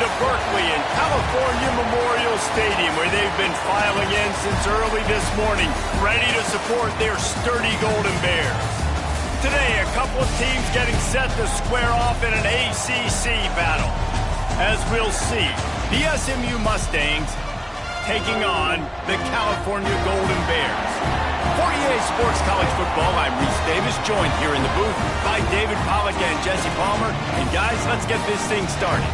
to Berkeley and California Memorial Stadium, where they've been filing in since early this morning, ready to support their sturdy Golden Bears. Today, a couple of teams getting set to square off in an ACC battle. As we'll see, the SMU Mustangs taking on the California Golden Bears. For EA Sports College Football, I'm Reese Davis, joined here in the booth by David Pollack and Jesse Palmer. And guys, let's get this thing started.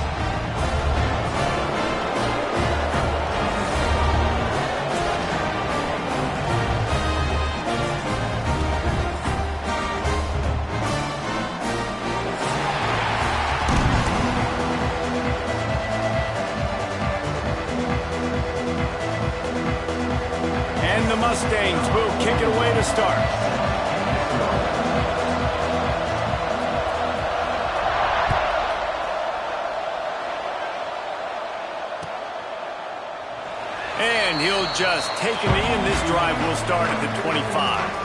Mustangs will kick it away to start. And he'll just take a knee, and this drive will start at the 25.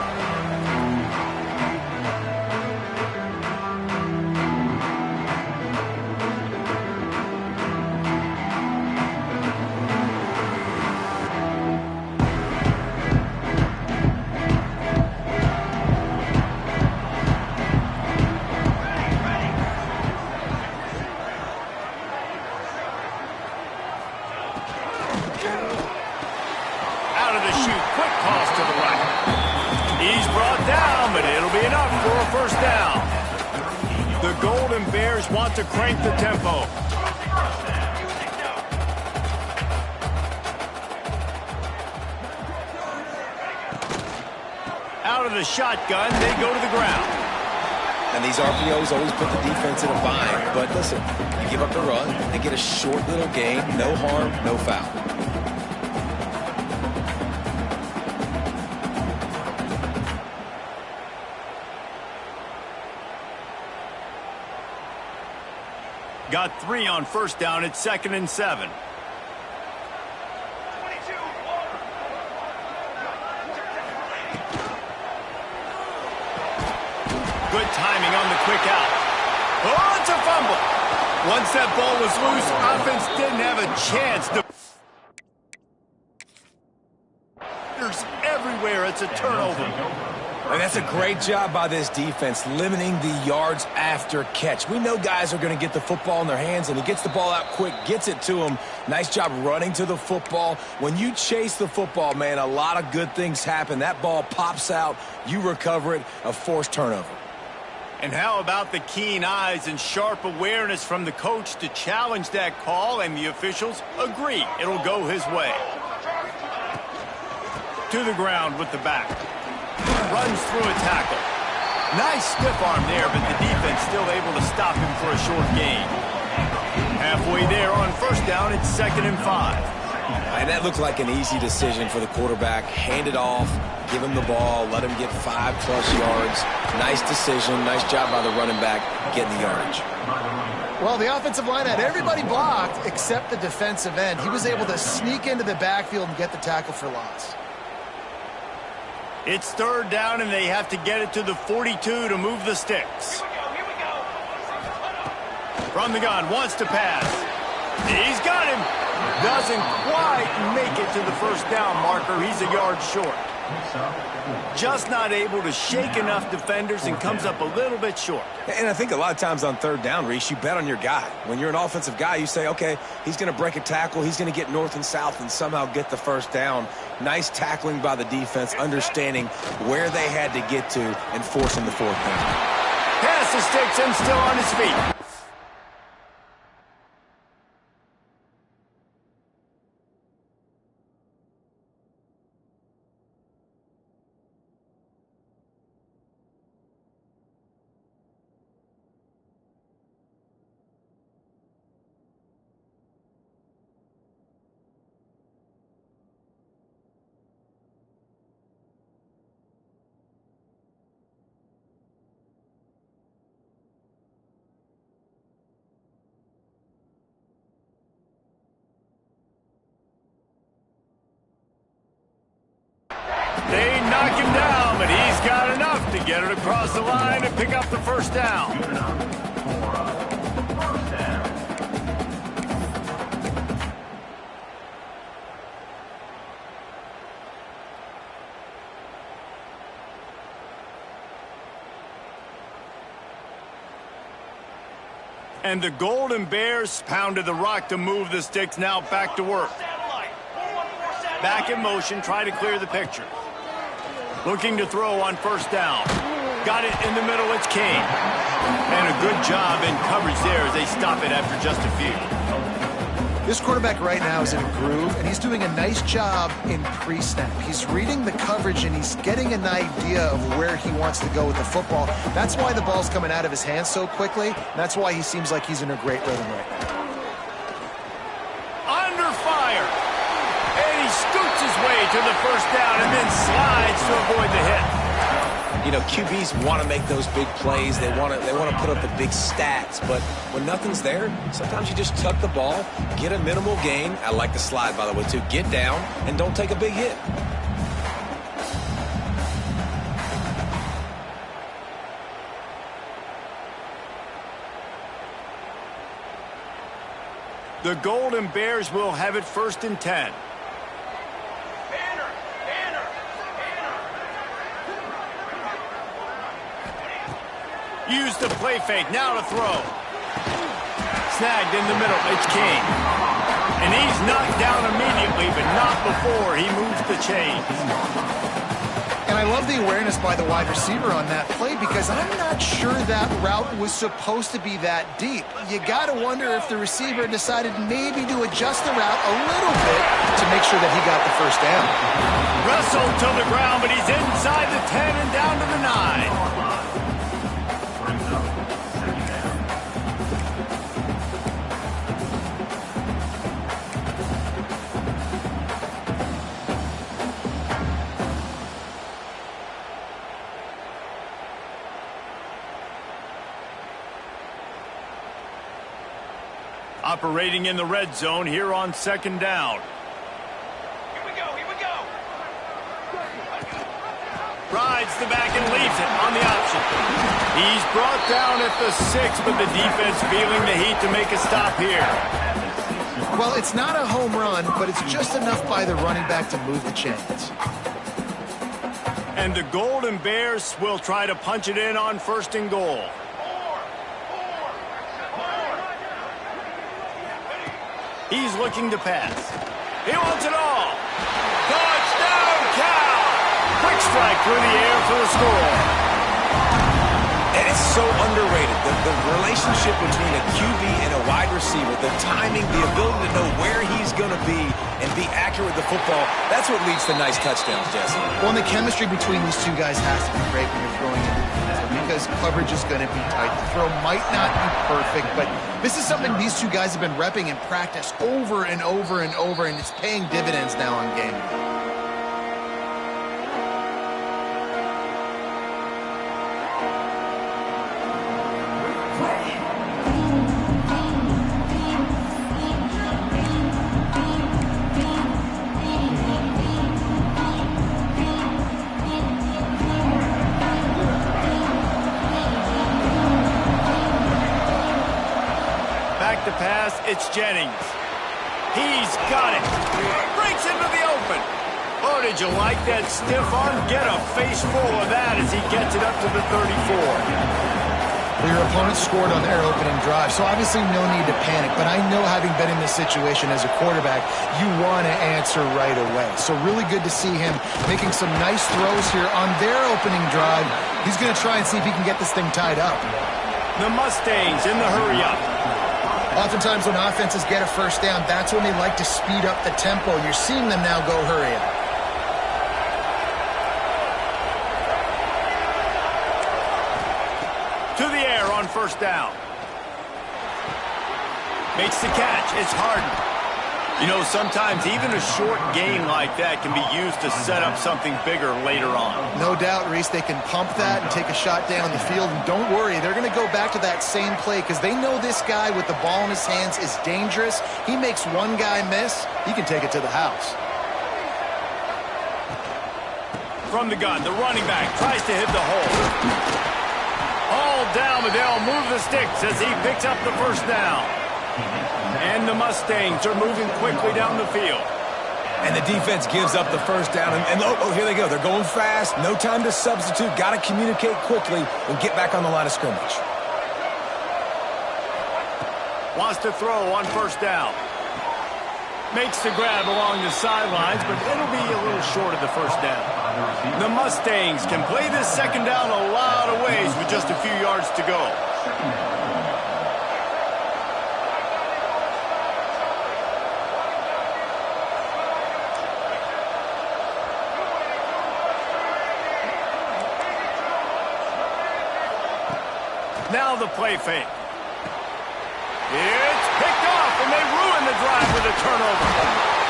First down. The Golden Bears want to crank the tempo. Out of the shotgun, they go to the ground. And these RPOs always put the defense in a bind. But listen, you give up the run, they get a short little gain, no harm, no foul. Got 3 on first down. It's 2nd and 7. Good timing on the quick out. Oh, it's a fumble. Once that ball was loose, offense didn't have a chance to... There's everywhere. It's a turnover. And that's a great job by this defense, limiting the yards after catch. We know guys are going to get the football in their hands, and he gets the ball out quick, gets it to him. Nice job running to the football. When you chase the football, man, a lot of good things happen. That ball pops out, you recover it, a forced turnover. And how about the keen eyes and sharp awareness from the coach to challenge that call, and the officials agree it'll go his way. To the ground with the back. Runs through a tackle. Nice stiff arm there, but the defense still able to stop him for a short gain. Halfway there on first down, it's 2nd and 5. And that looked like an easy decision for the quarterback. Hand it off, give him the ball, let him get 5+ yards. Nice decision, nice job by the running back getting the yardage. Well, the offensive line had everybody blocked except the defensive end. He was able to sneak into the backfield and get the tackle for loss. It's 3rd down, and they have to get it to the 42 to move the sticks. Here we go. From the gun, wants to pass. He's got him. Doesn't quite make it to the first down marker. He's a yard short. Just not able to shake enough defenders and comes up a little bit short. And I think a lot of times on 3rd down, Reese, you bet on your guy. When you're an offensive guy, you say, okay, he's going to break a tackle, he's going to get north and south and somehow get the first down. Nice tackling by the defense, understanding where they had to get to and forcing the 4th down. Pass the sticks and still on his feet. They knock him down, but he's got enough to get it across the line and pick up the first down. And the Golden Bears pounded the rock to move the sticks. Now back to work. Back in motion, try to clear the picture. Looking to throw on first down. Got it in the middle, it's King. And a good job in coverage there as they stop it after just a few. This quarterback right now is in a groove, and he's doing a nice job in pre-snap. He's reading the coverage, and he's getting an idea of where he wants to go with the football. That's why the ball's coming out of his hands so quickly. And that's why he seems like he's in a great rhythm right now. Under fire. And he scoots his way to the first down and then slides to avoid the hit. You know, QBs want to make those big plays. They want to put up the big stats. But when nothing's there, sometimes you just tuck the ball, get a minimal gain. I like the slide, by the way, too. Get down and don't take a big hit. The Golden Bears will have it 1st and 10. Use the play fake, now to throw. Snagged in the middle, it's King. And he's knocked down immediately, but not before he moves the chains. And I love the awareness by the wide receiver on that play because I'm not sure that route was supposed to be that deep. You got to wonder if the receiver decided maybe to adjust the route a little bit to make sure that he got the first down. Wrestled to the ground, but he's inside the 10 and down to the 9. Operating in the red zone here on 2nd down. Here we go. Rides the back and leaves it on the option. He's brought down at the 6, but the defense feeling the heat to make a stop here. Well, it's not a home run, but it's just enough by the running back to move the chains. And the Golden Bears will try to punch it in on 1st and goal. He's looking to pass. He wants it all. Touchdown, Cal! Quick strike through the air for the score. And it's so underrated. The relationship between a QB and a wide receiver, the timing, the ability to know where he's going to be and be accurate with the football, that's what leads to nice touchdowns, Jesse. Well, and the chemistry between these two guys has to be great when you're throwing it. Because coverage is going to be tight. The throw might not be perfect, but this is something these two guys have been repping in practice over and over and over, and it's paying dividends now on game day. To pass, it's Jennings. He's got it. Breaks into the open. Oh, did you like that stiff arm? Get a face full of that as he gets it up to the 34. Well, your opponent scored on their opening drive, so obviously no need to panic. But I know, having been in this situation as a quarterback, you want to answer right away. So really good to see him making some nice throws here on their opening drive. He's going to try and see if he can get this thing tied up. The Mustangs in the hurry-up. Oftentimes when offenses get a first down, that's when they like to speed up the tempo. You're seeing them now go hurry up. To the air on first down. Makes the catch. It's Harden. You know, sometimes even a short gain like that can be used to set up something bigger later on. No doubt, Reese, they can pump that and take a shot down the field. And don't worry, they're going to go back to that same play because they know this guy with the ball in his hands is dangerous. He makes one guy miss, he can take it to the house. From the gun, the running back tries to hit the hole. All down, but they'll move the sticks as he picks up the first down. And the Mustangs are moving quickly down the field. And the defense gives up the first down. And here they go. They're going fast. No time to substitute. Got to communicate quickly and get back on the line of scrimmage. Wants to throw on first down. Makes the grab along the sidelines, but it'll be a little short of the first down. The Mustangs can play this second down a lot of ways with just a few yards to go. Now the play fake. It's picked off, and they ruin the drive with a turnover.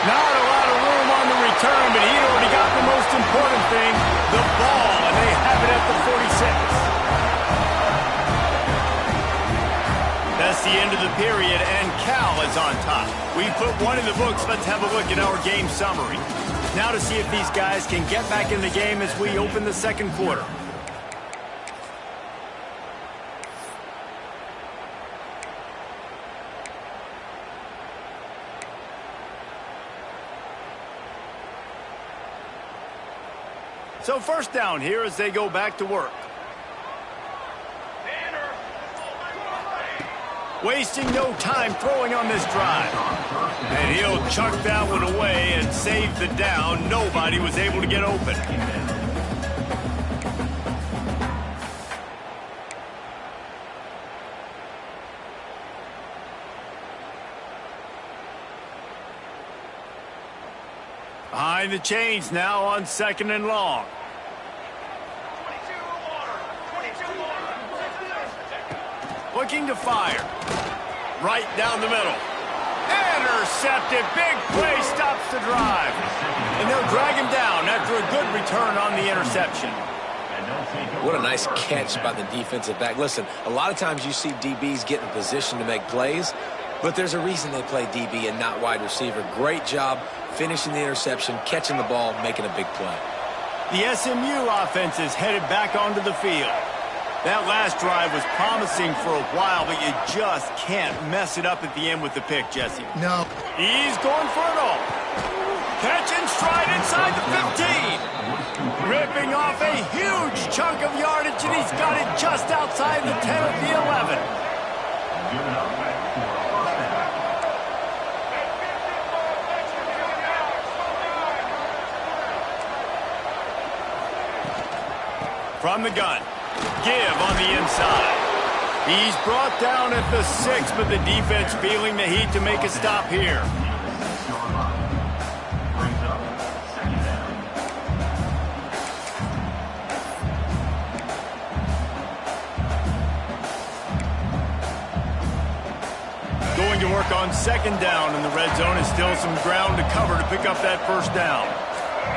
Not a lot of room on the return, but he'd already got the most important thing, the ball, and they have it at the 46. That's the end of the period, and Cal is on top. We put one in the books. Let's have a look at our game summary. Now to see if these guys can get back in the game as we open the second quarter. So first down here as they go back to work. Wasting no time throwing on this drive. And he'll chuck that one away and save the down. Nobody was able to get open. Behind the chains now on second and long. Looking to fire. Right down the middle. Intercepted. Big play stops the drive. And they'll drag him down after a good return on the interception. What a nice catch by the defensive back. Listen, a lot of times you see DBs get in position to make plays, but there's a reason they play DB and not wide receiver. Great job finishing the interception, catching the ball, making a big play. The SMU offense is headed back onto the field. That last drive was promising for a while, but you just can't mess it up at the end with the pick, Jesse. No. He's going for it all. Catch and stride inside the 15. Ripping off a huge chunk of yardage, and he's got it just outside the 10 of the 11. From the gun. Give on the inside. He's brought down at the 6, but the defense feeling the heat to make a stop here. Going to work on second down in the red zone, and still some ground to cover to pick up that first down.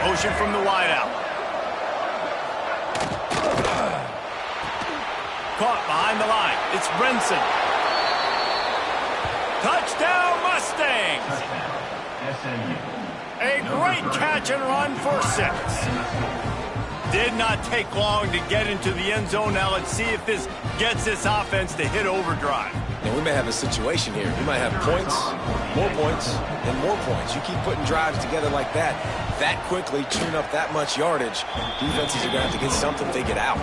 Motion from the wideout. Caught behind the line. It's Brinson. Touchdown, Mustangs! A great catch and run for 6. Did not take long to get into the end zone. Now let's see if this gets this offense to hit overdrive. And we may have a situation here. We might have points, and more points. You keep putting drives together like that quickly, tune up that much yardage, defenses are going to have to get something figured out.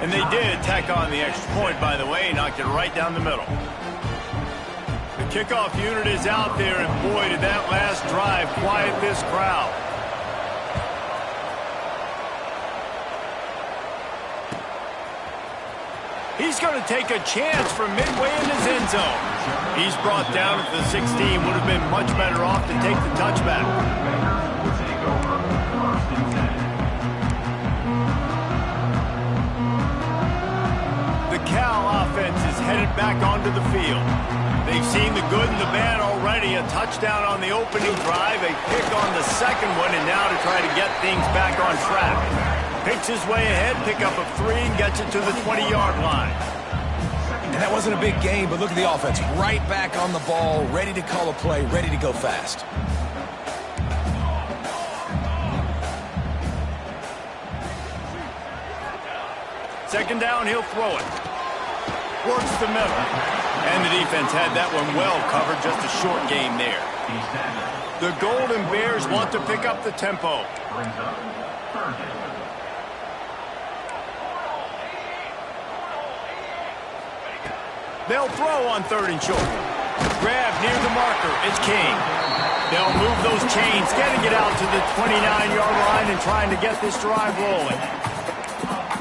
And they did tack on the extra point, by the way, knocked it right down the middle. The kickoff unit is out there, and boy, did that last drive quiet this crowd. He's going to take a chance from midway in his end zone. He's brought down at the 16. Would have been much better off to take the touchback. The Cal offense is headed back onto the field. They've seen the good and the bad already. A touchdown on the opening drive, a pick on the second one, and now to try to get things back on track. Picks his way ahead, pick up of 3, and gets it to the 20-yard line. And that wasn't a big game, but look at the offense. Right back on the ball, ready to call a play, ready to go fast. Second down, he'll throw it. Works the middle. And the defense had that one well covered, just a short game there. The Golden Bears want to pick up the tempo. They'll throw on 3rd and short. Grab near the marker. It's King. They'll move those chains, getting it out to the 29-yard line and trying to get this drive rolling.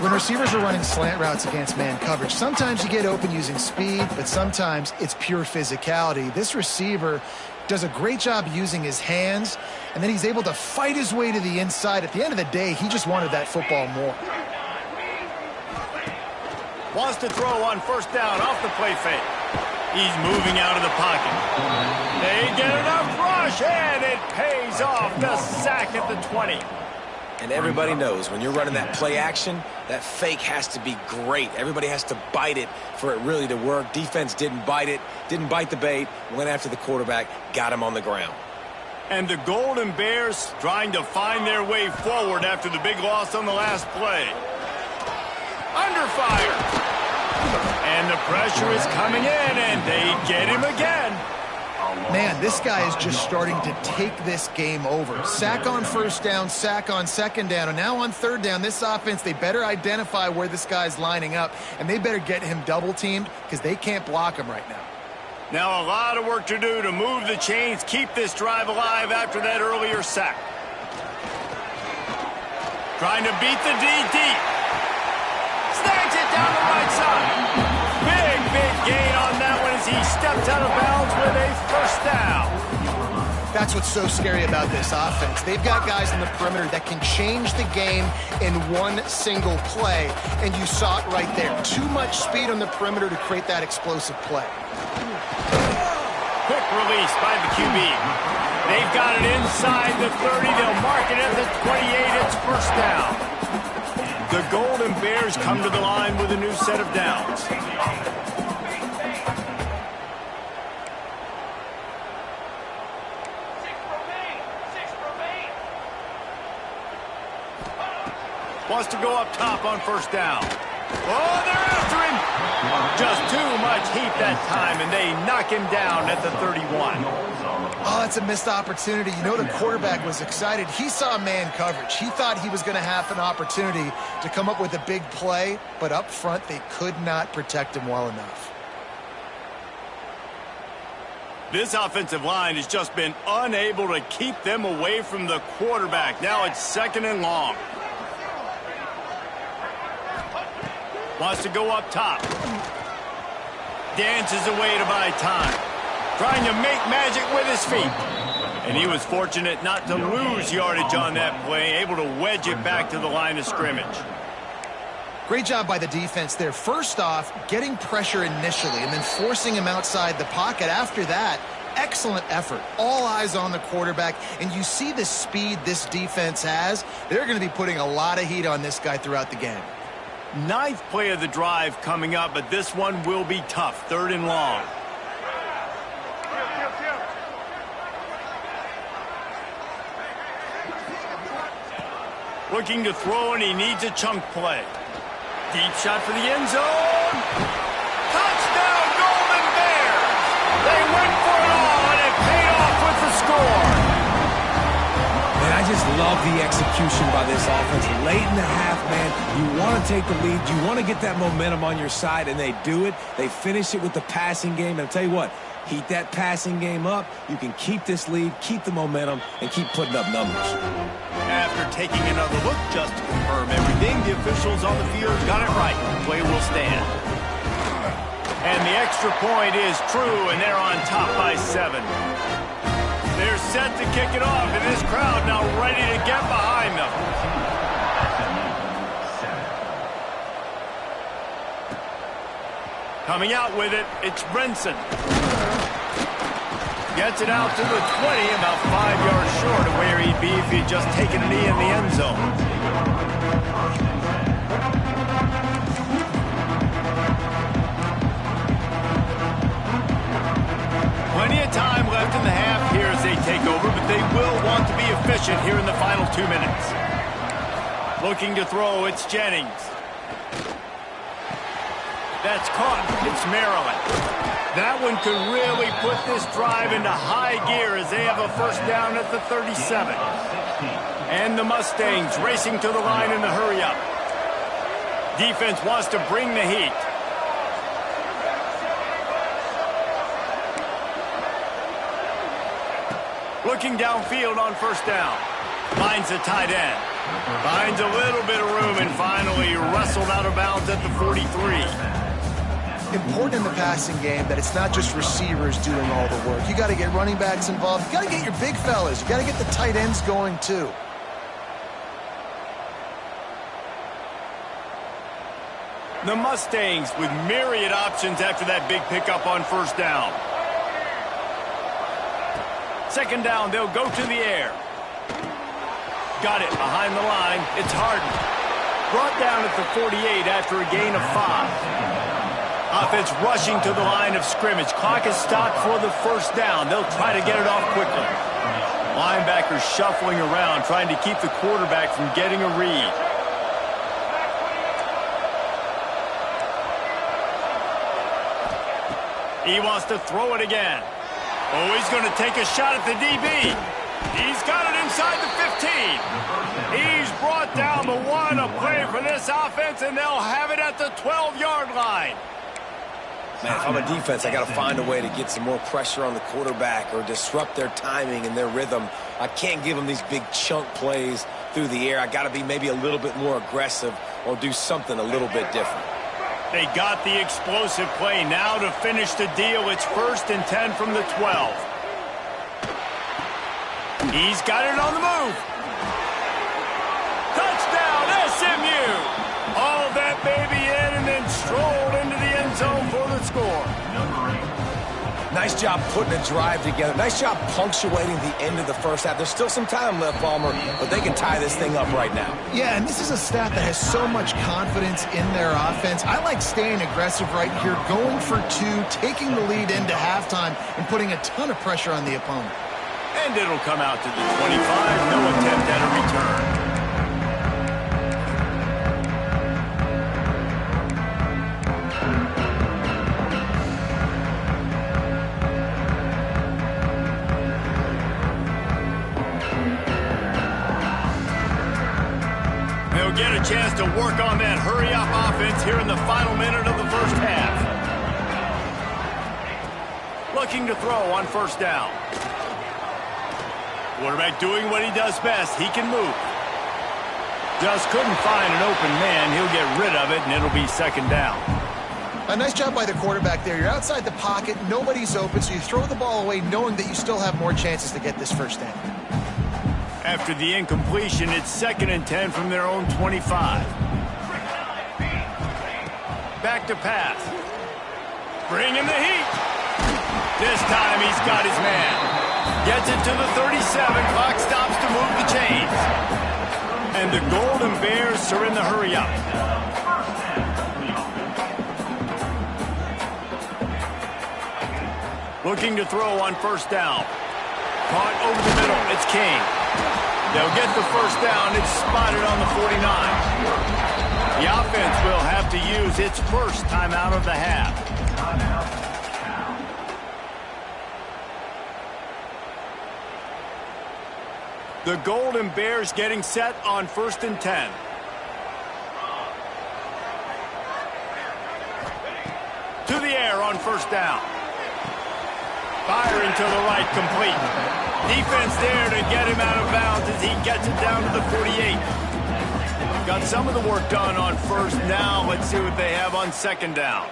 When receivers are running slant routes against man coverage, sometimes you get open using speed, but sometimes it's pure physicality. This receiver does a great job using his hands, and then he's able to fight his way to the inside. At the end of the day, he just wanted that football more. Wants to throw on first down off the play fake. He's moving out of the pocket. They get enough rush, and it pays off. The sack at the 20. And everybody knows when you're running that play action, that fake has to be great. Everybody has to bite it for it really to work. Defense didn't bite it, didn't bite the bait, went after the quarterback, got him on the ground. And the Golden Bears trying to find their way forward after the big loss on the last play. Under fire. And the pressure is coming in, and they get him again. Man, this guy is just starting to take this game over. Sack on first down, sack on second down, and now on third down, this offense, they better identify where this guy's lining up, and they better get him double-teamed because they can't block him right now. Now a lot of work to do to move the chains, keep this drive alive after that earlier sack. Trying to beat the D deep. Snags it down the right side. Big gain on that one as he steps out of bounds with a first down. That's what's so scary about this offense. They've got guys in the perimeter that can change the game in one single play, and you saw it right there. Too much speed on the perimeter to create that explosive play. Quick release by the QB. They've got it inside the 30. They'll mark it at the 28. It's first down. The Golden Bears come to the line with a new set of downs. Wants to go up top on first down. Oh, they're after him. Just too much heat that time, and they knock him down at the 31. Oh, that's a missed opportunity. You know, the quarterback was excited. He saw man coverage. He thought he was going to have an opportunity to come up with a big play, but up front, they could not protect him well enough. This offensive line has just been unable to keep them away from the quarterback. Now it's second and long. Wants to go up top. Dances away to buy time. Trying to make magic with his feet. And he was fortunate not to lose yardage on that play, able to wedge it back to the line of scrimmage. Great job by the defense there. First off, getting pressure initially and then forcing him outside the pocket. After that, excellent effort. All eyes on the quarterback. And you see the speed this defense has. They're going to be putting a lot of heat on this guy throughout the game. Ninth play of the drive coming up, but this one will be tough. Third and long. Looking to throw, and he needs a chunk play. Deep shot for the end zone. Touchdown, Golden Bears! They went for it all, and it paid off with the score. And I just love the execution by this offense. Late in the half, man, you want to take the lead. You want to get that momentum on your side, and they do it. They finish it with the passing game. And I'll tell you what, heat that passing game up. You can keep this lead, keep the momentum, and keep putting up numbers. After taking another look just to confirm everything, the officials on the field got it right. The play will stand. And the extra point is true, and they're on top by 7. They're set to kick it off, and this crowd now ready to get behind them. Coming out with it, it's Brinson. Gets it out to the 20, about 5 yards short of where he'd be if he'd just taken a knee in the end zone. Plenty of time left in the half here as they take over, but they will want to be efficient here in the final 2 minutes. Looking to throw, it's Jennings. That's caught. It's Maryland. That one could really put this drive into high gear as they have a first down at the 37. And the Mustangs racing to the line in the hurry-up. Defense wants to bring the heat. Looking downfield on first down. Finds the tight end. Finds a little bit of room and finally wrestled out of bounds at the 43. Important in the passing game that it's not just receivers doing all the work. You got to get running backs involved. You got to get your big fellas. You got to get the tight ends going too. The Mustangs with myriad options after that big pickup on first down. Second down, they'll go to the air. Got it behind the line. It's Harden. Brought down at the 48 after a gain of 5. Offense rushing to the line of scrimmage. Clock is stopped for the first down. They'll try to get it off quickly. Linebackers shuffling around, trying to keep the quarterback from getting a read. He wants to throw it again. Oh, he's going to take a shot at the DB. He's got it inside the 15. He's brought down the one. A play for this offense, and they'll have it at the 12-yard line. Man, if I'm a defense, I got to find a way to get some more pressure on the quarterback or disrupt their timing and their rhythm. I can't give them these big chunk plays through the air. I got to be maybe a little bit more aggressive or do something a little bit different. They got the explosive play. Now to finish the deal, it's 1st and 10 from the 12. He's got it on the move. Touchdown, SMU. All that baby in and then strolled into the end zone for the score. Nice job putting a drive together. Nice job punctuating the end of the first half. There's still some time left, Palmer, but they can tie this thing up right now. Yeah, and this is a staff that has so much confidence in their offense. I like staying aggressive right here, going for 2, taking the lead into halftime, and putting a ton of pressure on the opponent. And it'll come out to the 25. No attempt at a return. Get a chance to work on that hurry-up offense here in the final minute of the first half. Looking to throw on first down. Quarterback doing what he does best. He can move. Just couldn't find an open man. He'll get rid of it, and it'll be second down. A nice job by the quarterback there. You're outside the pocket. Nobody's open, so you throw the ball away knowing that you still have more chances to get this first down. After the incompletion, it's 2nd and 10 from their own 25. Back to pass. Bring him the heat. This time he's got his man. Gets it to the 37. Clock stops to move the chains. And the Golden Bears are in the hurry-up. Looking to throw on first down. Caught over the middle. It's King. They'll get the first down. It's spotted on the 49. The offense will have to use its first timeout of the half. The Golden Bears getting set on 1st and 10. To the air on first down. Firing to the right, complete. Defense there to get him out of bounds as he gets it down to the 48. Got some of the work done on first. Now let's see what they have on second down.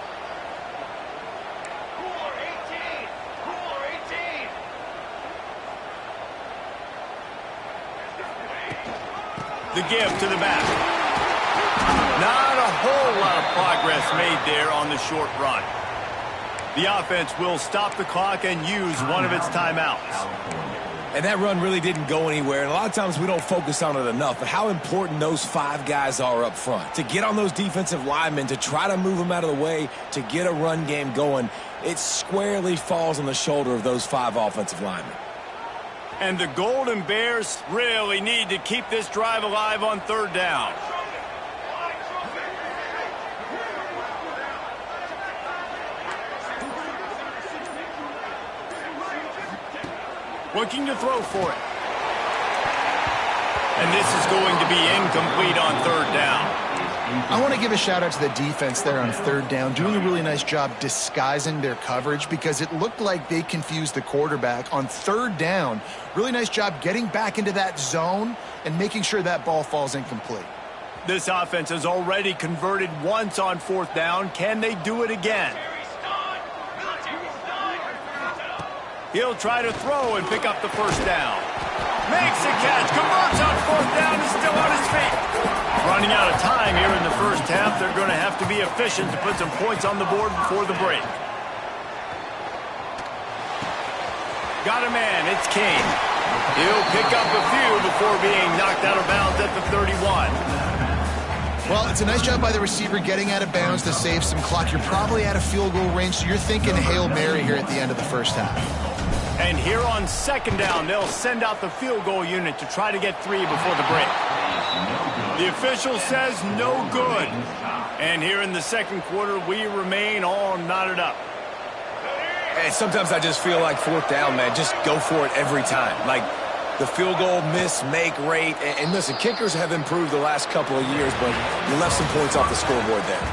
The give to the back. Not a whole lot of progress made there on the short run. The offense will stop the clock and use one of its timeouts. And that run really didn't go anywhere. And a lot of times we don't focus on it enough, but how important those 5 guys are up front. To get on those defensive linemen, to try to move them out of the way, to get a run game going, it squarely falls on the shoulder of those 5 offensive linemen. And the Golden Bears really need to keep this drive alive on third down. Looking to throw for it. And this is going to be incomplete on third down. I want to give a shout out to the defense there on third down, doing a really nice job disguising their coverage because it looked like they confused the quarterback on third down. Really nice job getting back into that zone and making sure that ball falls incomplete. This offense has already converted once on fourth down. Can they do it again? He'll try to throw and pick up the first down. Makes a catch, converts on fourth down, and still on his feet. Running out of time here in the first half. They're going to have to be efficient to put some points on the board before the break. Got a man, it's Kane. He'll pick up a few before being knocked out of bounds at the 31. Well, it's a nice job by the receiver getting out of bounds to save some clock. You're probably out of field goal range, so you're thinking Hail Mary here at the end of the first half. And here on second down, they'll send out the field goal unit to try to get 3 before the break. The official says no good. And here in the second quarter, we remain all knotted up. Hey, sometimes I just feel like fourth down, man, just go for it every time. Like the field goal miss-make rate. And listen, kickers have improved the last couple of years, but you left some points off the scoreboard there.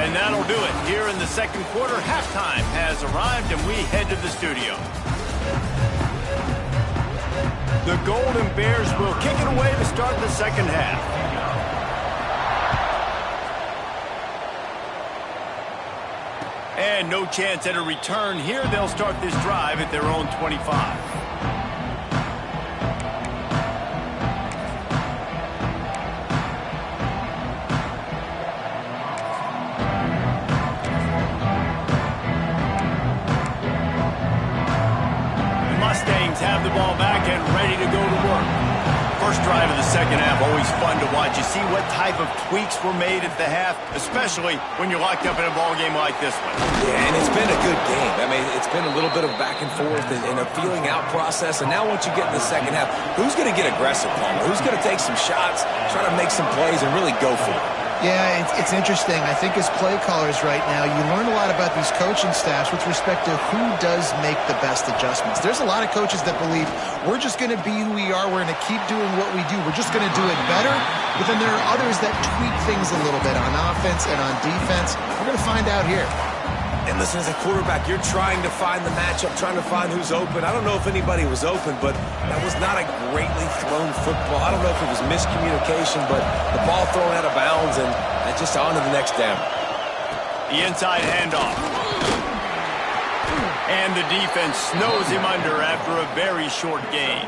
And that'll do it. Here in the second quarter, halftime has arrived, and we head to the studio. The Golden Bears will kick it away to start the second half. And no chance at a return here. They'll start this drive at their own 25. The Mustangs have the ball back and ready to go to work. First drive of the second half, always fun to watch. You see what type of tweaks were made at the half, especially when you're locked up in a ball game like this one. Yeah, and it's been a good game. I mean, it's been a little bit of back and forth and a feeling out process. And now once you get in the second half, who's going to get aggressive, Palmer? Who's going to take some shots, try to make some plays, and really go for it? Yeah, it's interesting. I think as play callers right now, you learn a lot about these coaching staffs with respect to who does make the best adjustments. There's a lot of coaches that believe we're just going to be who we are. We're going to keep doing what we do. We're just going to do it better. But then there are others that tweak things a little bit on offense and on defense. We're going to find out here. And listen, as a quarterback, you're trying to find the matchup, trying to find who's open. I don't know if anybody was open, but that was not a greatly thrown football. I don't know if it was miscommunication, but the ball thrown out of bounds and just on to the next down. The inside handoff. And the defense snows him under after a very short gain.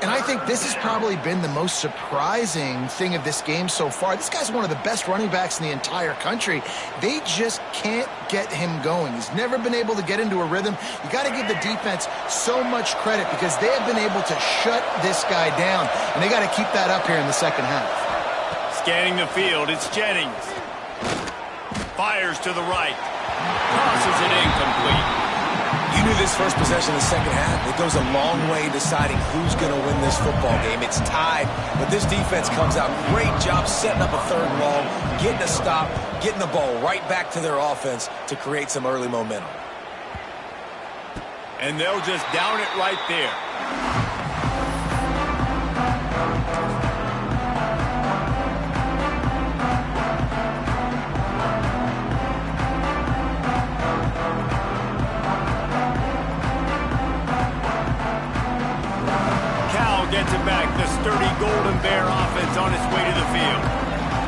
And I think this has probably been the most surprising thing of this game so far. This guy's one of the best running backs in the entire country. They just can't get him going. He's never been able to get into a rhythm. You got to give the defense so much credit because they have been able to shut this guy down. And they got to keep that up here in the second half. Scanning the field, it's Jennings. Fires to the right. Tosses it incomplete. You knew this first possession of the second half. It goes a long way deciding who's going to win this football game. It's tied, but this defense comes out. Great job setting up a third and long, getting a stop, getting the ball right back to their offense to create some early momentum. And they'll just down it right there. Gets it back. The sturdy Golden Bear offense on its way to the field.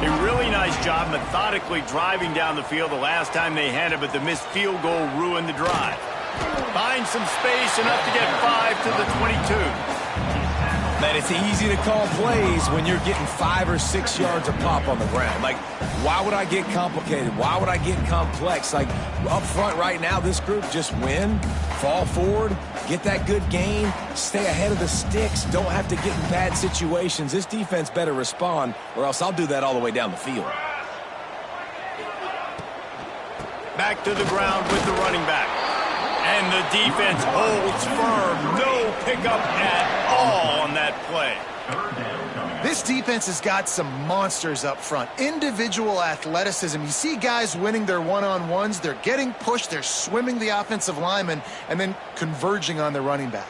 A really nice job methodically driving down the field the last time they had it, but the missed field goal ruined the drive. Find some space, enough to get 5 to the 22. Man, it's easy to call plays when you're getting 5 or 6 yards a pop on the ground. Like, why would I get complicated? Why would I get complex? Like, up front right now, this group just win, fall forward, get that good gain, stay ahead of the sticks, don't have to get in bad situations. This defense better respond, or else I'll do that all the way down the field. Back to the ground with the running back. And the defense holds firm. No pickup at all on that play. This defense has got some monsters up front. Individual athleticism. You see guys winning their one-on-ones. They're getting pushed. They're swimming the offensive lineman and then converging on the running back.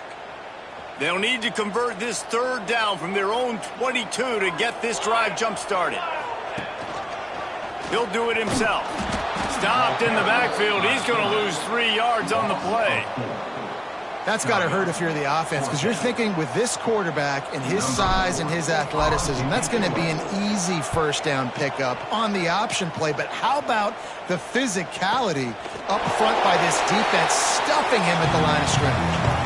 They'll need to convert this third down from their own 22 to get this drive jump-started. He'll do it himself. Stopped in the backfield. He's going to lose 3 yards on the play. That's got to hurt if you're the offense, because you're thinking with this quarterback and his size and his athleticism, that's going to be an easy first down pickup on the option play. But how about the physicality up front by this defense, stuffing him at the line of scrimmage?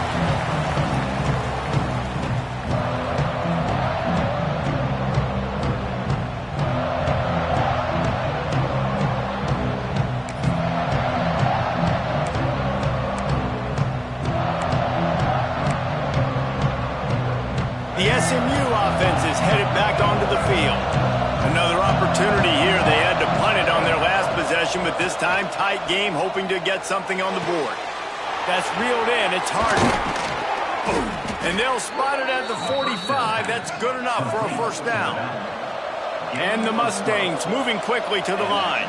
The SMU offense is headed back onto the field. Another opportunity here. They had to punt it on their last possession, but this time tight game, hoping to get something on the board. That's reeled in. It's Harden. And they'll spot it at the 45. That's good enough for a first down. And the Mustangs moving quickly to the line.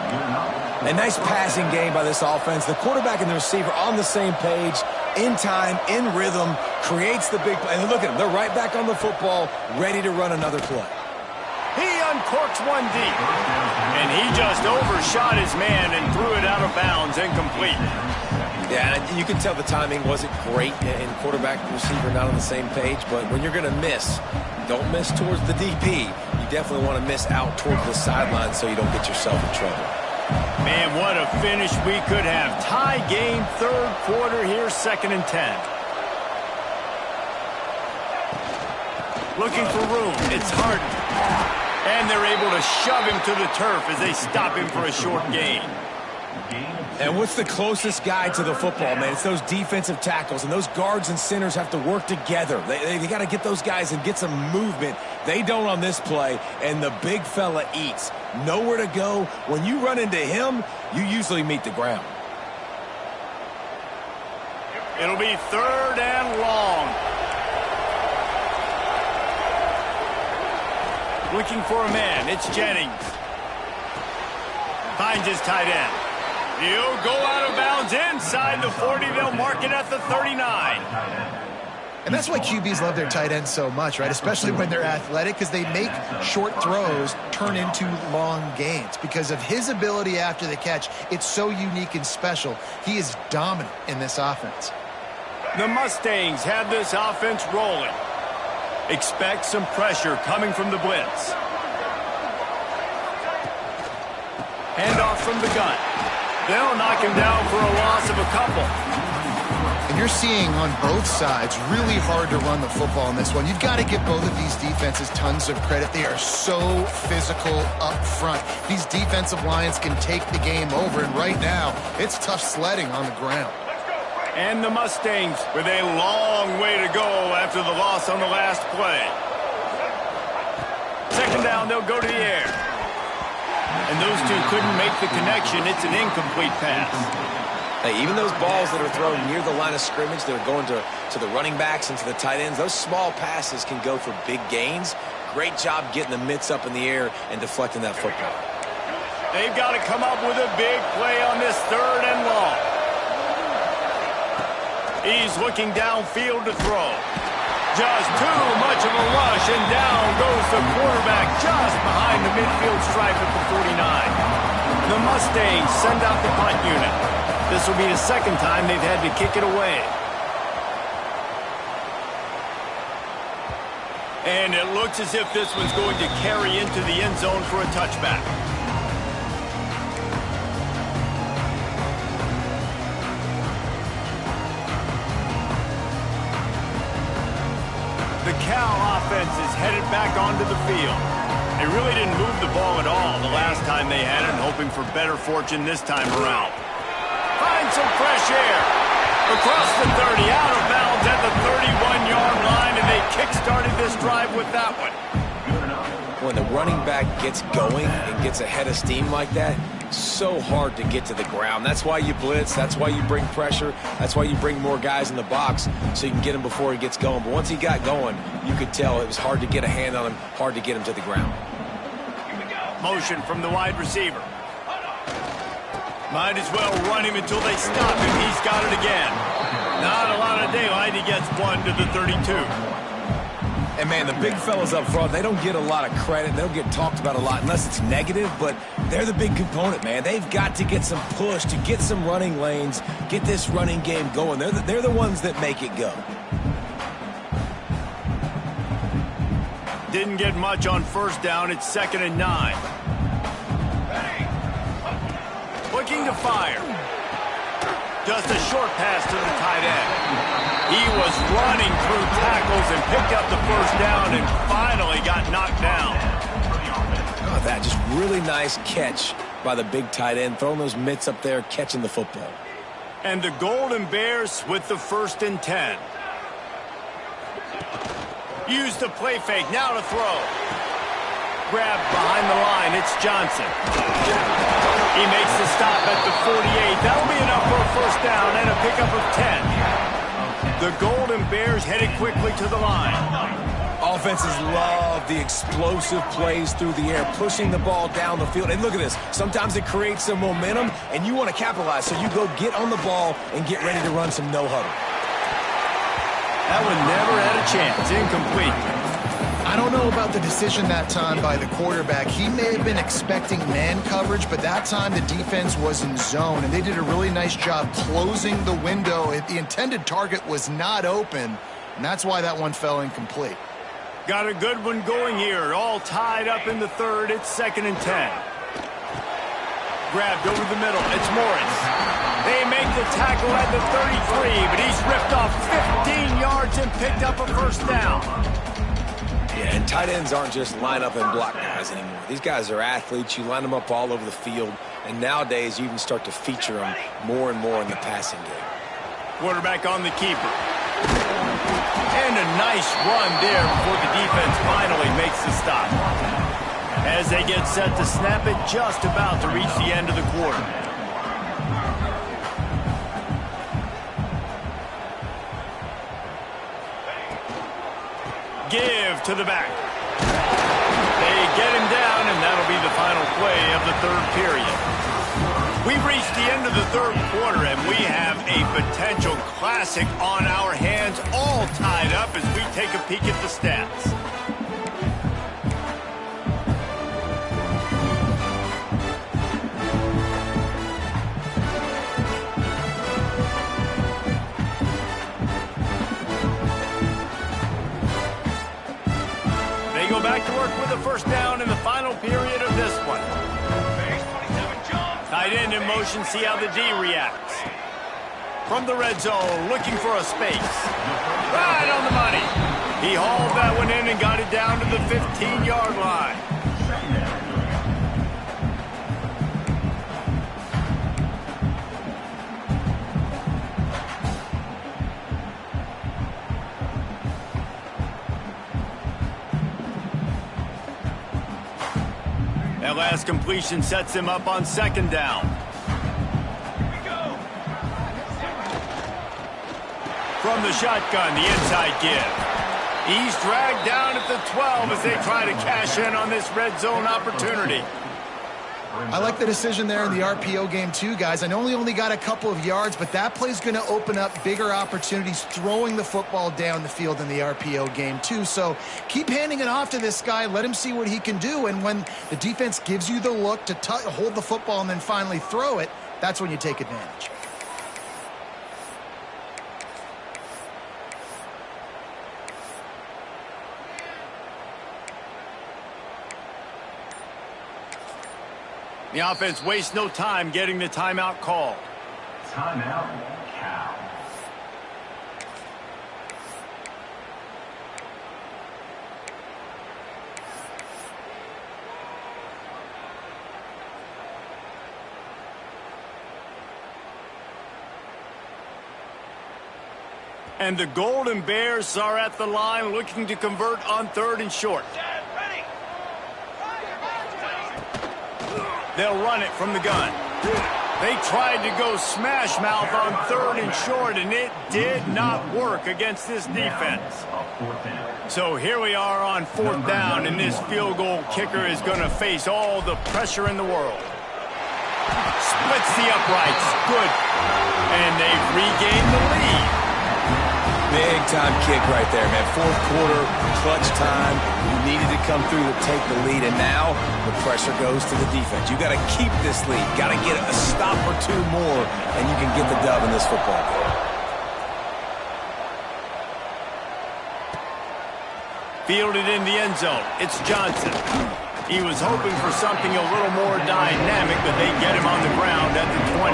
A nice passing game by this offense. The quarterback and the receiver on the same page, in time, in rhythm, creates the big play. And look at them. They're right back on the football, ready to run another play. He uncorks one deep. And he just overshot his man and threw it out of bounds, incomplete. Yeah, you can tell the timing wasn't great, and quarterback and receiver not on the same page. But when you're going to miss, don't miss towards the DP. You definitely want to miss out towards the sideline so you don't get yourself in trouble. Man, what a finish we could have. Tie game, third quarter here, 2nd and 10. Looking for room. It's Harden. And they're able to shove him to the turf as they stop him for a short gain. And what's the closest guy to the football, man? It's those defensive tackles, and those guards and centers have to work together. They got to get those guys and get some movement. They don't on this play, and the big fella eats. Nowhere to go. When you run into him, you usually meet the ground. It'll be 3rd and long. Looking for a man. It's Jennings. Finds his tight end. He'll go out of bounds inside the 40. They'll mark it at the 39. And that's why QBs love their tight ends so much, right? Especially when they're athletic, because they make short throws turn into long gains. Because of his ability after the catch, it's so unique and special. He is dominant in this offense. The Mustangs have this offense rolling. Expect some pressure coming from the blitz. Handoff from the gun. They'll knock him down for a loss of a couple. And you're seeing on both sides really hard to run the football in this one. You've got to give both of these defenses tons of credit. They are so physical up front. These defensive lines can take the game over, and right now, it's tough sledding on the ground. And the Mustangs with a long way to go after the loss on the last play. 2nd down, they'll go to the air. And those two couldn't make the connection. It's an incomplete pass. Hey, even those balls that are thrown near the line of scrimmage that are going to the running backs and to the tight ends, those small passes can go for big gains. Great job getting the mitts up in the air and deflecting that football. They've got to come up with a big play on this 3rd and long. He's looking downfield to throw. Just too much of a rush, and down goes the quarterback just behind the midfield stripe at the 49. The Mustangs send out the punt unit. This will be the 2nd time they've had to kick it away. And it looks as if this one's going to carry into the end zone for a touchback. The Cal offense is headed back onto the field. They really didn't move the ball at all the last time they had it, hoping for better fortune this time around. Find some fresh air. Across the 30, out of bounds at the 31-yard line, and they kick-started this drive with that one. When the running back gets going and gets ahead of steam like that, so hard to get to the ground. That's why you blitz. That's why you bring pressure. That's why you bring more guys in the box so you can get him before he gets going. But once he got going, you could tell it was hard to get a hand on him, hard to get him to the ground. Motion from the wide receiver. Might as well run him until they stop him. He's got it again. Not a lot of daylight. He gets one to the 32. And, man, the big fellas up front, they don't get a lot of credit. They don't get talked about a lot unless it's negative. But They're the big component, man. They've got to get some push, to get some running lanes, get this running game going. They're the ones that make it go. Didn't get much on first down. It's 2nd and 9. Looking to fire. Just a short pass to the tight end. He was running through tackles and picked up the first down and finally got knocked down. Oh, that just really nice catch by the big tight end, throwing those mitts up there, catching the football. And the Golden Bears with the 1st and 10. Use the play fake, now to throw. Grab behind the line, it's Johnson. He makes the stop at the 48. That'll be enough for a first down and a pickup of 10. The Golden Bears headed quickly to the line. Offenses love the explosive plays through the air, pushing the ball down the field. And look at this. Sometimes it creates some momentum, and you want to capitalize. So you go get on the ball and get ready to run some no-huddle. That one never had a chance. Incomplete. I don't know about the decision that time by the quarterback. He may have been expecting man coverage, but that time the defense was in zone, and they did a really nice job closing the window. The intended target was not open, and that's why that one fell incomplete. Got a good one going here. All tied up in the 3rd. It's 2nd and 10. Grabbed over the middle. It's Morris. They make the tackle at the 33, but he's ripped off 15 yards and picked up a first down. Yeah, and tight ends aren't just line up and block guys anymore. These guys are athletes. You line them up all over the field, and nowadays you even start to feature them more and more in the passing game. Quarterback on the keeper. And a nice run there before the defense finally makes the stop. As they get set to snap it, just about to reach the end of the quarter. Give to the back. They get him down, and that'll be the final play of the 3rd period. We've reached the end of the 3rd quarter, and we have a potential classic on our hands, all tied up as we take a peek at the stats. Go back to work with a first down in the final period of this one. Tight end in motion, see how the D reacts. From the red zone, looking for a space. Right on the money. He hauled that one in and got it down to the 15-yard line. That last completion sets him up on 2nd down. Here we go. From the shotgun, the inside give. He's dragged down at the 12 as they try to cash in on this red zone opportunity. I like the decision there in the RPO game too, guys. I know he only got a couple of yards, but that play's going to open up bigger opportunities throwing the football down the field in the RPO game too. So keep handing it off to this guy. Let him see what he can do. And when the defense gives you the look to hold the football and then finally throw it, that's when you take advantage. The offense wastes no time getting the timeout called. Timeout, Cal. And the Golden Bears are at the line looking to convert on 3rd and short. They'll run it from the gun. They tried to go smash mouth on 3rd and short, and it did not work against this defense. So here we are on 4th down, and this field goal kicker is going to face all the pressure in the world. Splits the uprights. Good. And they've regained the lead. Big-time kick right there, man. Fourth quarter, clutch time. You needed to come through to take the lead, and now the pressure goes to the defense. You got to keep this lead. Got to get a stop or two more, and you can get the dub in this football game. Fielded in the end zone. It's Johnson. He was hoping for something a little more dynamic, but they get him on the ground at the 20.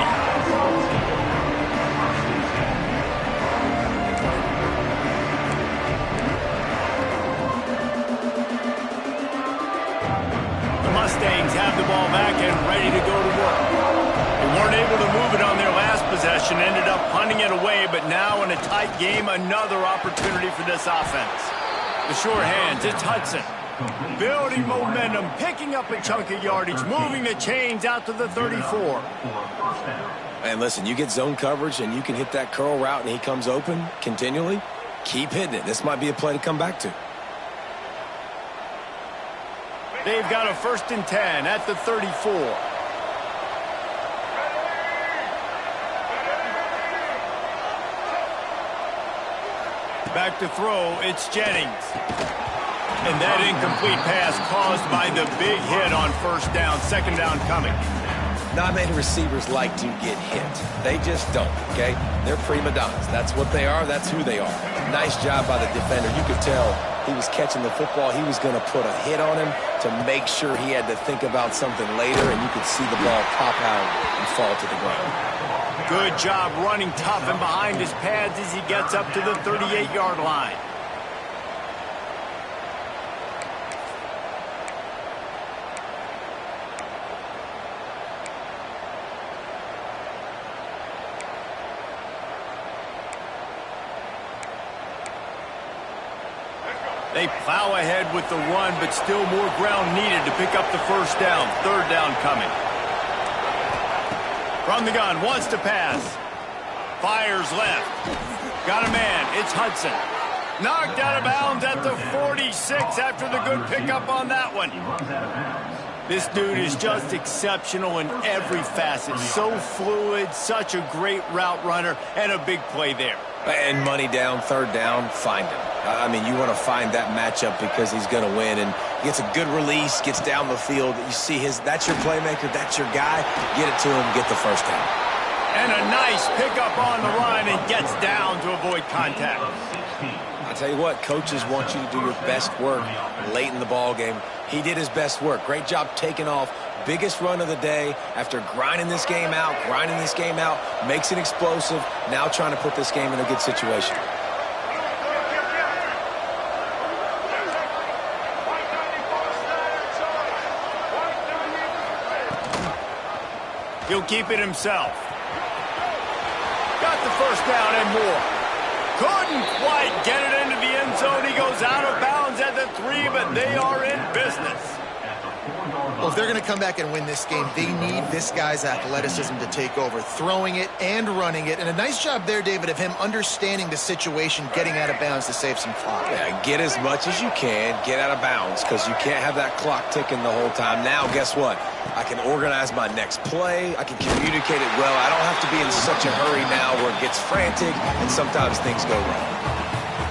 Mustangs have the ball back and ready to go to work. They weren't able to move it on their last possession, ended up punting it away, but now in a tight game, another opportunity for this offense. The sure hands, it's Hudson. Building momentum, picking up a chunk of yardage, moving the chains out to the 34. And listen, you get zone coverage and you can hit that curl route and he comes open continually, keep hitting it. This might be a play to come back to. They've got a 1st and 10 at the 34. Back to throw, it's Jennings. And that incomplete pass caused by the big hit on 1st down, 2nd down coming. Not many receivers like to get hit. They just don't, okay? They're prima donnas. That's what they are. That's who they are. Nice job by the defender. You could tell he was catching the football. He was going to put a hit on him to make sure he had to think about something later, and you could see the ball pop out and fall to the ground. Good job running tough and behind his pads as he gets up to the 38-yard line. They plow ahead with the run, but still more ground needed to pick up the 1st down. 3rd down coming. From the gun, wants to pass. Fires left. Got a man, it's Hudson. Knocked out of bounds at the 46 after the good pickup on that one. This dude is just exceptional in every facet. So fluid, such a great route runner, and a big play there. And money down, 3rd down, find him. I mean, you want to find that matchup because he's going to win, and he gets a good release, gets down the field. You see that's your playmaker, that's your guy. Get it to him, get the 1st down. And a nice pickup on the run and gets down to avoid contact. I'll tell you what, coaches want you to do your best work late in the ball game. He did his best work. Great job taking off. Biggest run of the day after grinding this game out, makes it explosive, now trying to put this game in a good situation. He'll keep it himself. Got the 1st down and more. Couldn't quite get it into the end zone. He goes out of bounds at the 3, but they are in business. Well, if they're going to come back and win this game, they need this guy's athleticism to take over, throwing it and running it. And a nice job there, David, of him understanding the situation, getting out of bounds to save some clock. Yeah, get as much as you can, get out of bounds, because you can't have that clock ticking the whole time. Now, guess what? I can organize my next play. I can communicate it well. I don't have to be in such a hurry now where it gets frantic and sometimes things go wrong.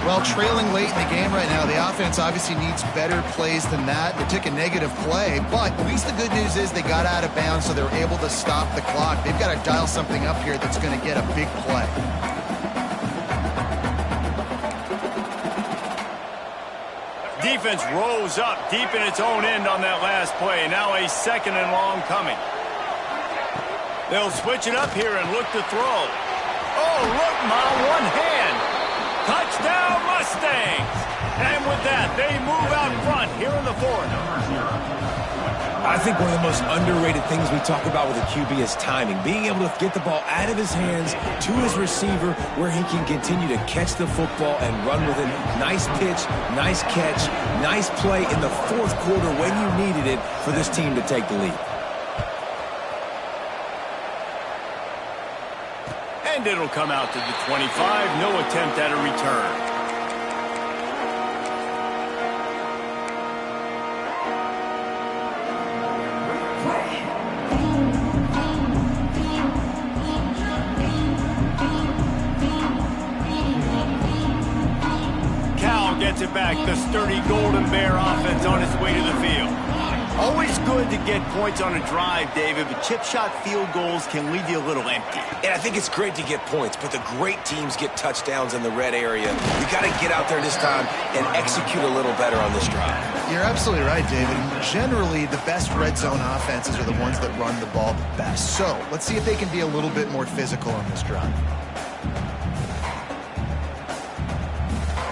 Well, trailing late in the game right now, the offense obviously needs better plays than that. They took a negative play, but at least the good news is they got out of bounds, so they're able to stop the clock. They've got to dial something up here that's going to get a big play. Defense rose up deep in its own end on that last play. Now a 2nd and long coming. They'll switch it up here and look to throw. Oh, look, Ma, one hand. Touchdown, Mustangs! And with that, they move out front here in the 4th. I think one of the most underrated things we talk about with a QB is timing. Being able to get the ball out of his hands to his receiver where he can continue to catch the football and run with it. Nice pitch, nice catch, nice play in the 4th quarter when you needed it for this team to take the lead. And it'll come out to the 25. No attempt at a return. it back. The sturdy Golden Bear offense on its way to the field. Always good to get points on a drive, David, but chip shot field goals can leave you a little empty. And I think it's great to get points, but the great teams get touchdowns in the red area. You got to get out there this time and execute a little better on this drive. You're absolutely right, David. Generally, the best red zone offenses are the ones that run the ball the best. So let's see if they can be a little bit more physical on this drive.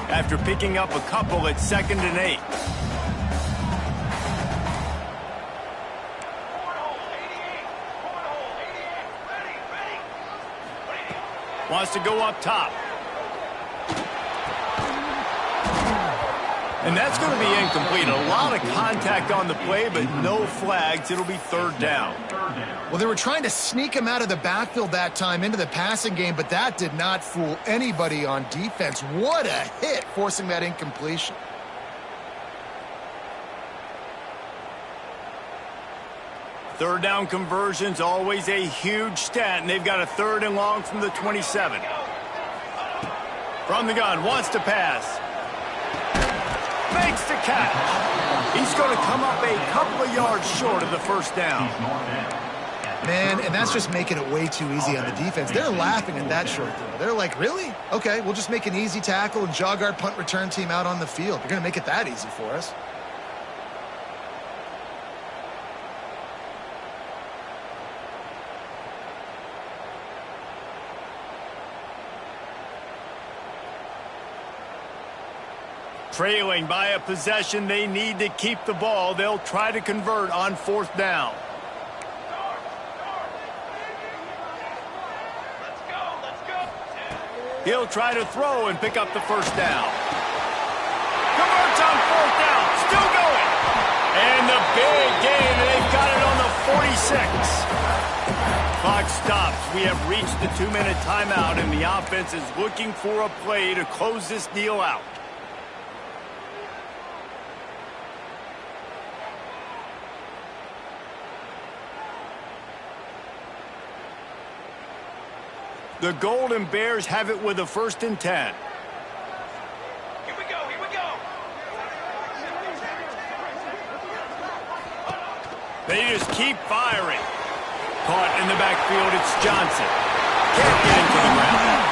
After picking up a couple at 2nd and 8. Wants to go up top. And that's going to be incomplete. A lot of contact on the play, but no flags. It'll be 3rd down. Well, they were trying to sneak him out of the backfield that time into the passing game, but that did not fool anybody on defense. What a hit, forcing that incompletion. Third down conversion's always a huge stat, and they've got a 3rd and long from the 27. From the gun, wants to pass. Makes the catch. He's going to come up a couple of yards short of the 1st down. Man, and that's just making it way too easy on the defense. They're laughing at that short throw. They're like, really? Okay, we'll just make an easy tackle and jog our punt return team out on the field. They're going to make it that easy for us. Trailing by a possession, they need to keep the ball. They'll try to convert on 4th down. He'll try to throw and pick up the 1st down. Converts on 4th down. Still going. And the big gain. They've got it on the 46. Clock stops. We have reached the 2-minute timeout, and the offense is looking for a play to close this deal out. The Golden Bears have it with a 1st and 10. Here we go, here we go. They just keep firing. Caught in the backfield, it's Johnson. Can't get into the ground.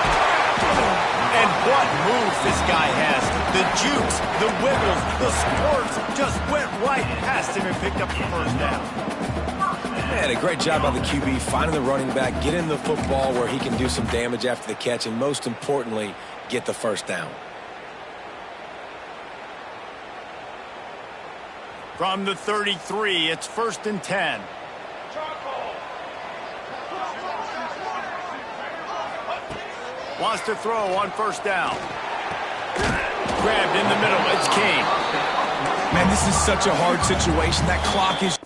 And what moves this guy has. The jukes, the wiggles, the squirts just went right past him and picked up the 1st down. Man, a great job by the QB finding the running back, getting the football where he can do some damage after the catch, and most importantly, get the 1st down. From the 33, it's 1st and 10. Wants to throw on 1st down. Grabbed in the middle, it's Kane. Man, this is such a hard situation. That clock is...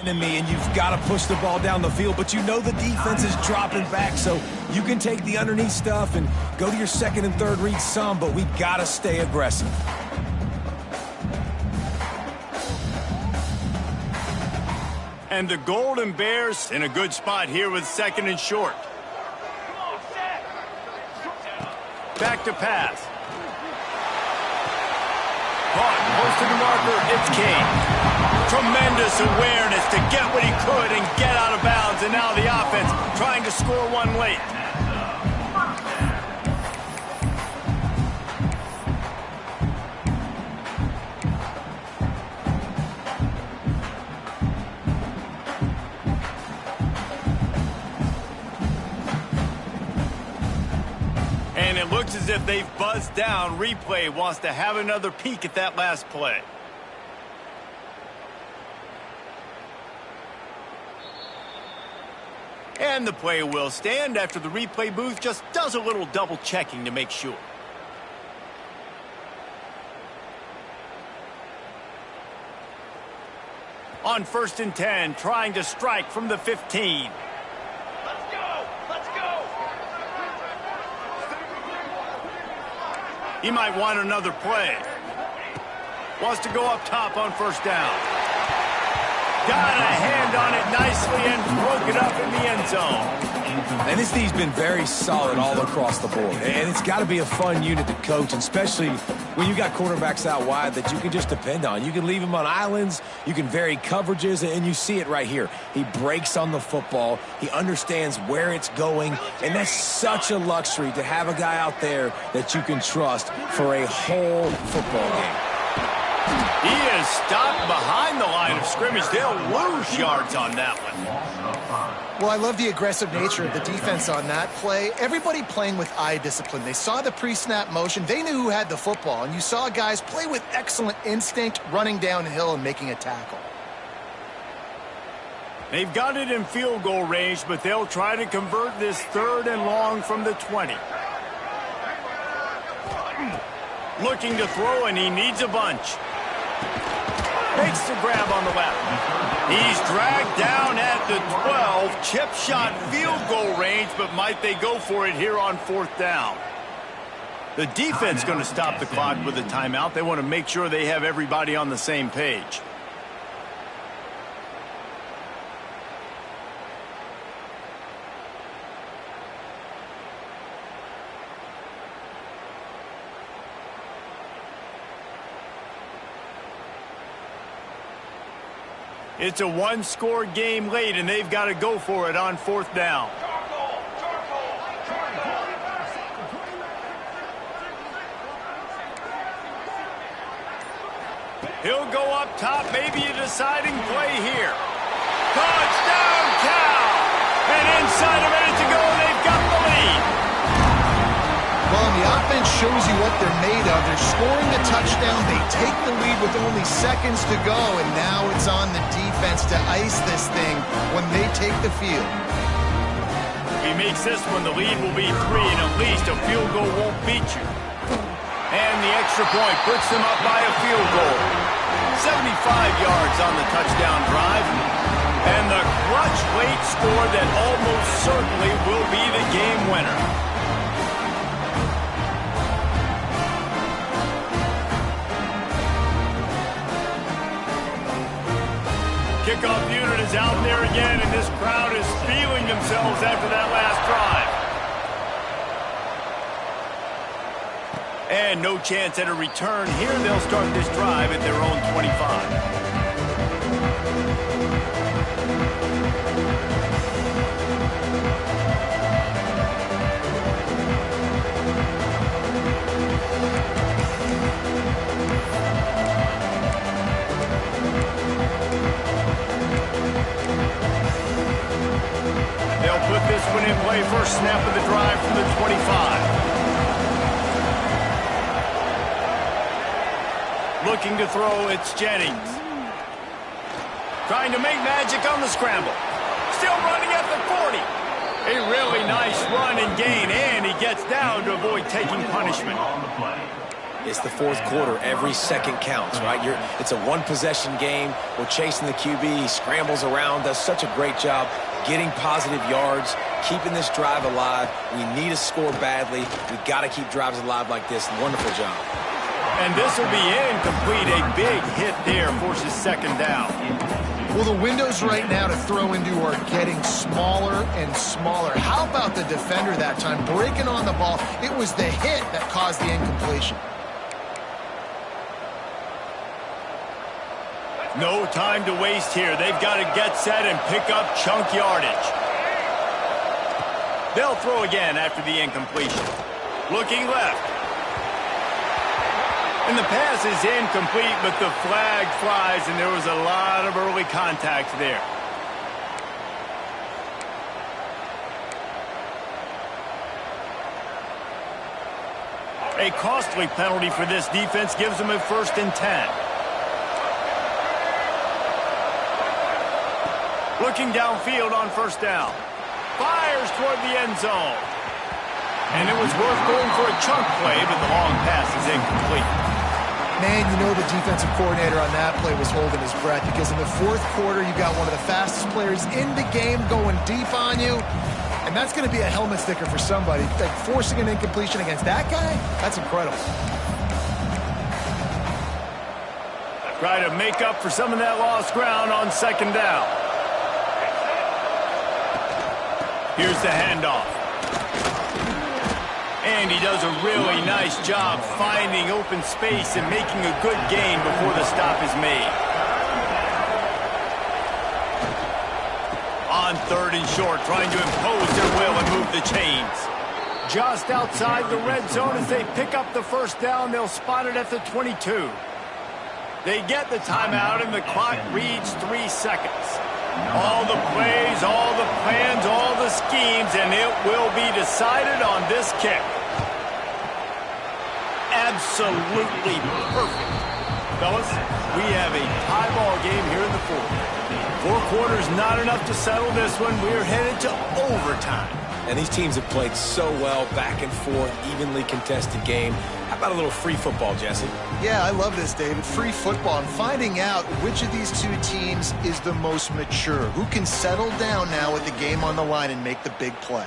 enemy, and you've got to push the ball down the field, but you know the defense is dropping back, so you can take the underneath stuff and go to your 2nd and 3rd read some, but we got to stay aggressive. And the Golden Bears in a good spot here with 2nd and short. Back to pass. Caught, close to the marker, it's Kane. Tremendous awareness to get what he could and get out of bounds, and now the offense trying to score one late. Looks as if they've buzzed down. Replay wants to have another peek at that last play. And the play will stand after the replay booth just does a little double checking to make sure. On 1st and 10, trying to strike from the 15. Let's go! Let's go! He might want another play. Wants to go up top on 1st down. Got a hand on it nicely and broke it up in the end zone. And this D's been very solid all across the board. And it's got to be a fun unit to coach, and especially when you got quarterbacks out wide that you can just depend on. You can leave them on islands, you can vary coverages, and you see it right here. He breaks on the football, he understands where it's going, and that's such a luxury to have a guy out there that you can trust for a whole football game. He is stopped behind the line of scrimmage. They'll lose yards on that one. Well, I love the aggressive nature of the defense on that play. Everybody playing with eye discipline. They saw the pre-snap motion. They knew who had the football, and you saw guys play with excellent instinct, running downhill and making a tackle. They've got it in field goal range, but they'll try to convert this 3rd and long from the 20. Looking to throw, and he needs a bunch. Makes the grab on the left. He's dragged down at the 12. Chip shot field goal range, but might they go for it here on 4th down? The defense going to stop the clock with a timeout. They want to make sure they have everybody on the same page. It's a one-score game late, and they've got to go for it on 4th down. He'll go up top, maybe a deciding play here. Touchdown, Cal! And inside a minute to go, they've got the lead. Well, and the offense shows you what they're made of. They're scoring a touchdown. They take the lead with only seconds to go, and now it's on the defense to ice this thing when they take the field. If he makes this one, the lead will be 3, and at least a field goal won't beat you. And the extra point puts them up by a field goal. 75 yards on the touchdown drive. And the clutch late score that almost certainly will be the game winner. Kickoff unit is out there again, and this crowd is feeling themselves after that last drive. And no chance at a return here. They'll start this drive at their own 25. They'll put this one in play, first snap of the drive from the 25. Looking to throw, it's Jennings. Trying to make magic on the scramble. Still running at the 40. A really nice run and gain, and he gets down to avoid taking punishment. It's the 4th quarter. Every second counts, right? It's a one-possession game. We're chasing the QB. He scrambles around, does such a great job getting positive yards, keeping this drive alive. We need a score badly. We've got to keep drives alive like this. Wonderful job. And this will be incomplete. A big hit there forces 2nd down. Well, the windows right now to throw into are getting smaller and smaller. How about the defender that time breaking on the ball? It was the hit that caused the incompletion. No time to waste here. They've got to get set and pick up chunk yardage. They'll throw again after the incompletion. Looking left. And the pass is incomplete, but the flag flies, and there was a lot of early contact there. A costly penalty for this defense gives them a 1st and 10. Looking downfield on 1st down. Fires toward the end zone. And it was worth going for a chunk play, but the long pass is incomplete. Man, you know the defensive coordinator on that play was holding his breath, because in the 4th quarter, you got one of the fastest players in the game going deep on you. And that's going to be a helmet sticker for somebody. Like, forcing an incompletion against that guy, that's incredible. Try to make up for some of that lost ground on 2nd down. Here's the handoff. And he does a really nice job finding open space and making a good gain before the stop is made. On 3rd and short, trying to impose their will and move the chains. Just outside the red zone as they pick up the 1st down. They'll spot it at the 22. They get the timeout, and the clock reads 3 seconds. All the plays, all the plans, all the schemes, and it will be decided on this kick. Absolutely perfect. Fellas, we have a tie ball game here in the 4th. 4 quarters not enough to settle this one. We're headed to overtime. And these teams have played so well, back and forth, evenly contested game. How about a little free football, Jesse? Yeah, I love this, David. Free football. And finding out which of these two teams is the most mature. Who can settle down now with the game on the line and make the big play.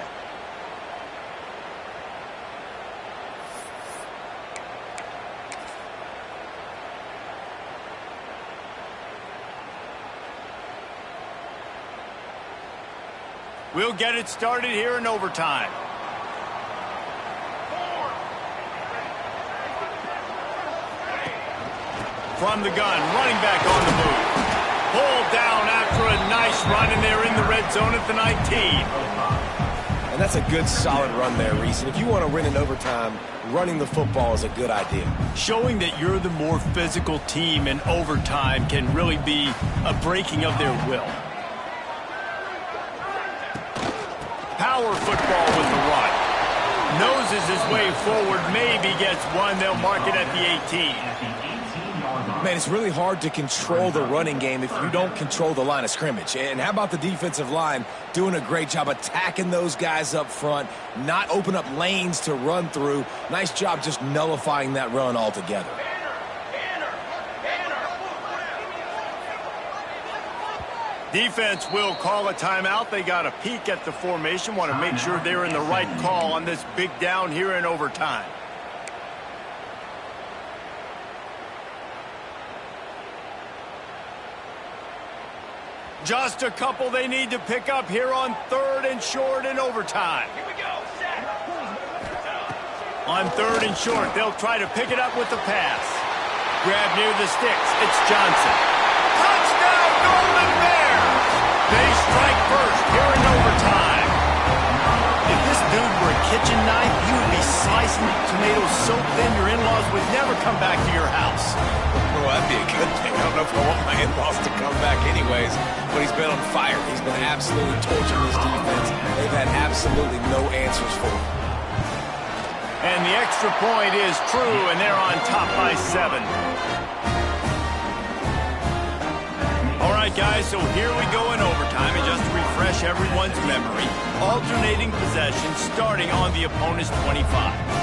We'll get it started here in overtime. From the gun, running back on the move. Pulled down after a nice run, and they're in the red zone at the 19. And that's a good, solid run there, Reese. And if you want to win in overtime, running the football is a good idea. Showing that you're the more physical team in overtime can really be a breaking of their will. Power football with the run. Noses his way forward, maybe gets one. They'll mark it at the 18. Man, it's really hard to control the running game if you don't control the line of scrimmage. And how about the defensive line doing a great job attacking those guys up front, not open up lanes to run through. Nice job just nullifying that run altogether. Defense will call a timeout. They got a peek at the formation. Want to make sure they're in the right call on this big down here in overtime. Just a couple they need to pick up here on 3rd and short in overtime. Here we go. Set. On 3rd and short, they'll try to pick it up with the pass. Grab near the sticks. It's Johnson. Touchdown, Golden Bears! They strike first here in overtime. If this dude were a kitchen knife, you would be slicing tomatoes so thin your in-laws would never come back to your house. Well, that'd be a good thing. I don't know if I want my in-laws to come back anyways, but he's been on fire. He's been absolutely torching this defense. They've had absolutely no answers for him. And the extra point is true, and they're on top by 7. All right, guys, so here we go in overtime, and just to refresh everyone's memory, alternating possession starting on the opponent's 25.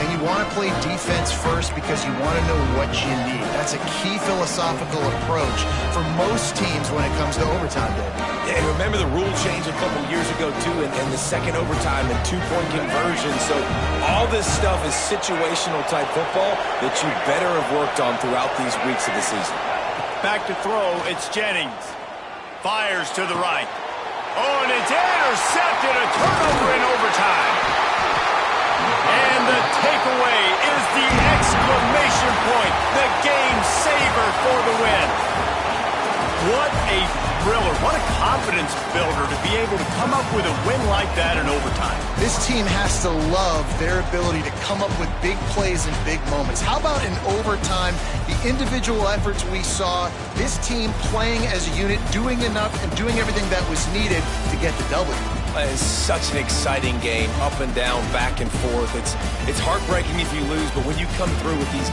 And you want to play defense first because you want to know what you need. That's a key philosophical approach for most teams when it comes to overtime, Dave. Yeah, and remember the rule change a couple years ago, too, in the second overtime and 2-point conversion. So all this stuff is situational type football that you better have worked on throughout these weeks of the season. Back to throw, it's Jennings. Fires to the right. Oh, and it's intercepted, a turnover in overtime. And the takeaway is the exclamation point, the game saver for the win. What a thriller, what a confidence builder to be able to come up with a win like that in overtime. This team has to love their ability to come up with big plays and big moments. How about in overtime, the individual efforts we saw, this team playing as a unit, doing enough and doing everything that was needed to get the W. It's such an exciting game, up and down, back and forth. It's heartbreaking if you lose, but when you come through with these